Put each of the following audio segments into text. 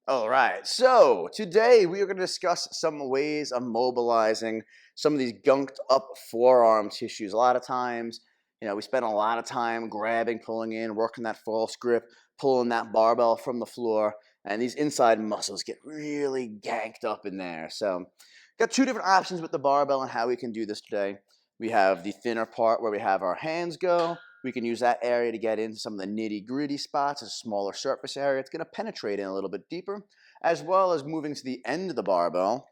All right, so today we are going to discuss some ways of mobilizing some of these gunked up forearm tissues. A lot of times, we spend a lot of time grabbing, pulling in, working that false grip, pulling that barbell from the floor, and these inside muscles get really ganked up in there. So, got two different options with the barbell and how we can do this today. We have the thinner part where we have our hands go. We can use that area to get into some of the nitty-gritty spots, a smaller surface area. It's going to penetrate in a little bit deeper, as well as moving to the end of the barbell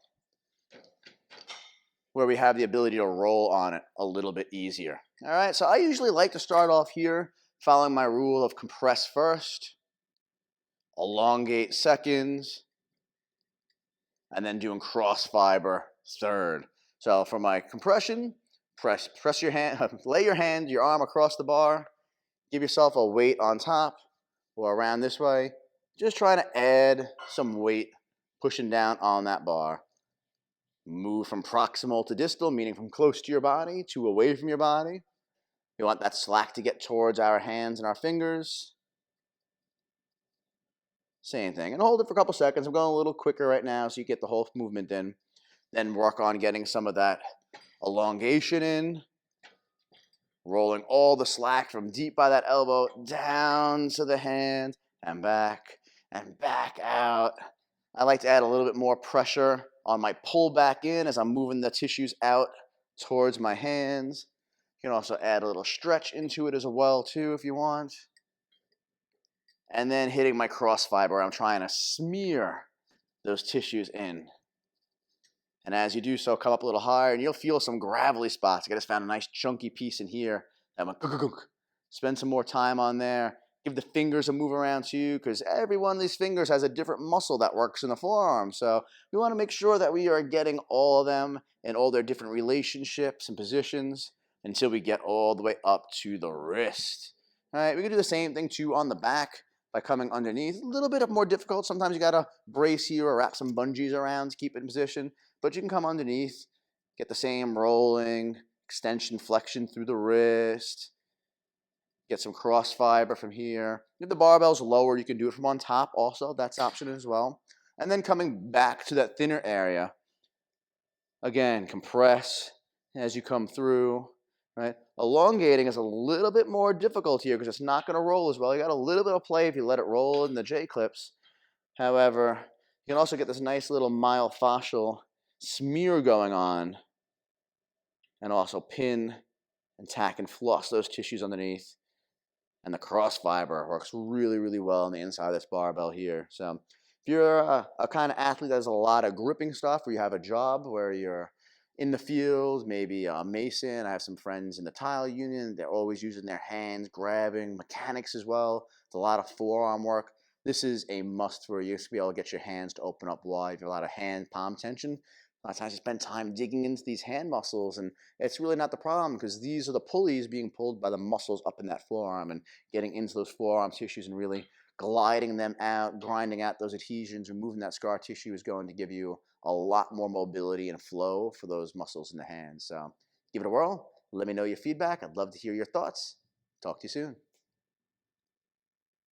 where we have the ability to roll on it a little bit easier. All right, so I usually like to start off here following my rule of compress first, elongate seconds, and then doing cross fiber third. So for my compression, press your hand, lay your arm across the bar, give yourself a weight on top or around this way. Just trying to add some weight, pushing down on that bar. Move from proximal to distal, meaning from close to your body to away from your body. You want that slack to get towards our hands and our fingers. Same thing. And hold it for a couple seconds. I'm going a little quicker right now so you get the whole movement in. Then work on getting some of that elongation in. Rolling all the slack from deep by that elbow down to the hand and back out. I like to add a little bit more pressure on my pull back in as I'm moving the tissues out towards my hands. You can also add a little stretch into it as well too if you want. And then hitting my cross fiber, I'm trying to smear those tissues in. And as you do so, come up a little higher, and you'll feel some gravelly spots. I just found a nice chunky piece in here. Spend some more time on there. Give the fingers a move around too, because every one of these fingers has a different muscle that works in the forearm. So we want to make sure that we are getting all of them in all their different relationships and positions until we get all the way up to the wrist. All right, we can do the same thing too on the back by coming underneath. A little bit more difficult. Sometimes you got to brace here or wrap some bungees around to keep it in position. But you can come underneath, get the same rolling, extension, flexion through the wrist. Get some cross fiber from here. If the barbell's lower, you can do it from on top also. That's option as well. And then coming back to that thinner area. Again, compress as you come through. Right? Elongating is a little bit more difficult here because it's not going to roll as well. You got a little bit of play if you let it roll in the J-clips. However, you can also get this nice little myofascial smear going on, and also pin and tack and floss those tissues underneath. And the cross fiber works really, really well on the inside of this barbell here. So if you're a kind of athlete that has a lot of gripping stuff, or you have a job where you're in the field, maybe a mason. I have some friends in the tile union. They're always using their hands, grabbing, mechanics as well. It's a lot of forearm work. This is a must for you to be able to get your hands to open up wide. A lot of hand-palm tension. A lot of times you spend time digging into these hand muscles, and it's really not the problem because these are the pulleys being pulled by the muscles up in that forearm and getting into those forearm tissues and really gliding them out, grinding out those adhesions, removing that scar tissue is going to give you a lot more mobility and flow for those muscles in the hands. So give it a whirl. Let me know your feedback. I'd love to hear your thoughts. Talk to you soon.